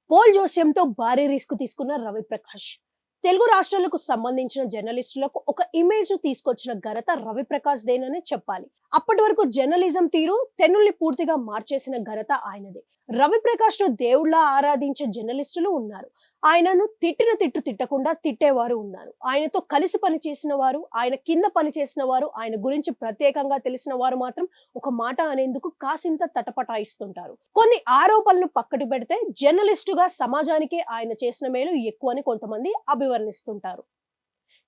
Pole జోస్యంతో భారీ risk తీసుకున్న రవిప్రకాష్. తెలుగు రాష్ట్రాలకు సంబంధించిన జర్నలిస్టులకు ఒక ఇమేజ్ తీసుకొచ్చిన ఘనత రవిప్రకాష్ దేననే చెప్పాలి. అప్పటి వరకు జర్నలిజం తీరు తెన్నుల్ని పూర్తిగా మార్చేసిన ఘనత ఆయనదే. రవిప్రకాష్ ను దేవుళ్లా ఆరాధించే జర్నలిస్టులు ఉన్నారు. ఆయనను తిట్టిన తిట్టు తిట్టకుండా తిట్టేవారు ఉన్నారు. ఆయనతో కలిసి పనిచేసిన వారు, ఆయన కింద పనిచేసిన వారు, ఆయన గురించి ప్రత్యేకంగా తెలిసిన వారు మాత్రం ఒక మాట అనేందుకు కాసింత తటపటాయిస్తుంటారు. కొన్ని ఆరోపణలు పక్కటి పెడితే జర్నలిస్టుగా సమాజానికి ఆయన చేసిన మేలు ఎక్కువని కొంతమంది అభివర్ణిస్తుంటారు.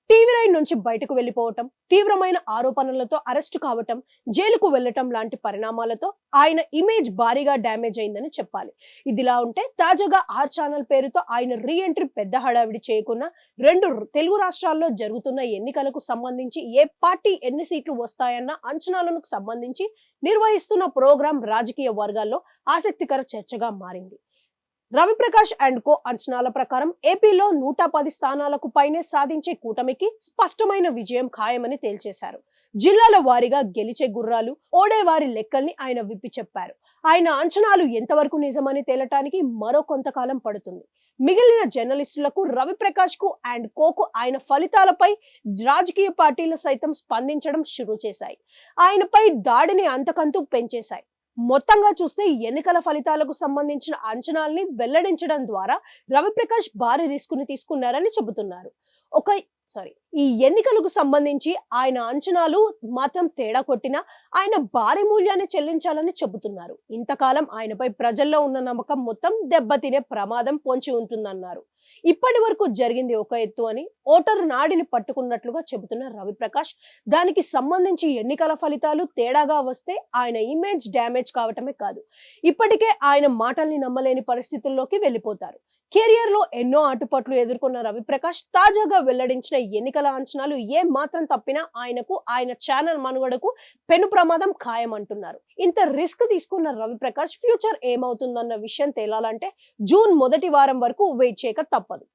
టీవీ రైడ్ నుంచి బయటకు వెళ్లిపోవటం, తీవ్రమైన ఆరోపణలతో అరెస్టు కావటం, జైలుకు వెళ్లటం లాంటి పరిణామాలతో ఆయన ఇమేజ్ భారీగా డ్యామేజ్ అయిందని చెప్పాలి. ఇదిలా ఉంటే తాజాగా ఆర్ ఛానల్ పేరుతో ఆయన రీ ఎంట్రీ పెద్ద హడావిడి చేయకున్న రెండు తెలుగు రాష్ట్రాల్లో జరుగుతున్న ఎన్నికలకు సంబంధించి ఏ పార్టీ ఎన్ని సీట్లు వస్తాయన్న అంచనాలకు సంబంధించి నిర్వహిస్తున్న ప్రోగ్రాం రాజకీయ వర్గాల్లో ఆసక్తికర చర్చగా మారింది. రవిప్రకాష్ అండ్ కో అంచనాల ప్రకారం ఏపీలో 110 స్థానాలకు పైనే సాధించే కూటమికి స్పష్టమైన విజయం ఖాయమని తేల్చేశారు. జిల్లాల వారీగా గెలిచే గుర్రాలు, ఓడేవారి లెక్కల్ని ఆయన విప్పి చెప్పారు. ఆయన అంచనాలు ఎంతవరకు నిజమని తేలటానికి మరో కొంతకాలం పడుతుంది. మిగిలిన జర్నలిస్టులకు, రవిప్రకాష్ కు అండ్ కోకు ఆయన ఫలితాలపై రాజకీయ పార్టీలు సైతం స్పందించడం షురూ చేశాయి. ఆయనపై దాడిని అంతకంతూ పెంచేశాయి. మొత్తంగా చూస్తే ఎన్నికల ఫలితాలకు సంబంధించిన అంచనాల్ని వెల్లడించడం ద్వారా రవిప్రకాష్ భారీ రిస్క్ ని తీసుకున్నారని చెబుతున్నారు. ఈ ఎన్నికలకు సంబంధించి ఆయన అంచనాలు మాత్రం తేడా కొట్టినా ఆయన భారీ మూల్యాన్ని చెల్లించాలని చెబుతున్నారు. ఇంతకాలం ఆయనపై ప్రజల్లో ఉన్న నమ్మకం మొత్తం దెబ్బతినే ప్రమాదం పొంచి ఉంటుందన్నారు. ఇప్పటి వరకు జరిగింది ఒక ఎత్తు అని ఓటరు నాడిని పట్టుకున్నట్లుగా చెబుతున్న రవిప్రకాష్, దానికి సంబంధించి ఎన్నికల ఫలితాలు తేడాగా వస్తే ఆయన ఇమేజ్ డ్యామేజ్ కావటమే కాదు, ఇప్పటికే ఆయన మాటల్ని నమ్మలేని పరిస్థితుల్లోకి వెళ్లిపోతారు. కెరియర్ లో ఎన్నో ఆటుపాట్లు ఎదుర్కొన్న రవిప్రకాష్ తాజాగా వెల్లడించిన ఎన్నికల అంచనాలు ఏ మాత్రం తప్పినా ఆయనకు, ఆయన ఛానల్ మనుగడకు పెను ప్రమాదం ఖాయం అంటున్నారు. ఇంత రిస్క్ తీసుకున్న రవిప్రకాష్ ఫ్యూచర్ ఏమవుతుందన్న విషయం తేలాలంటే జూన్ మొదటి వారం వరకు వెయిట్ చేయక తప్పదు.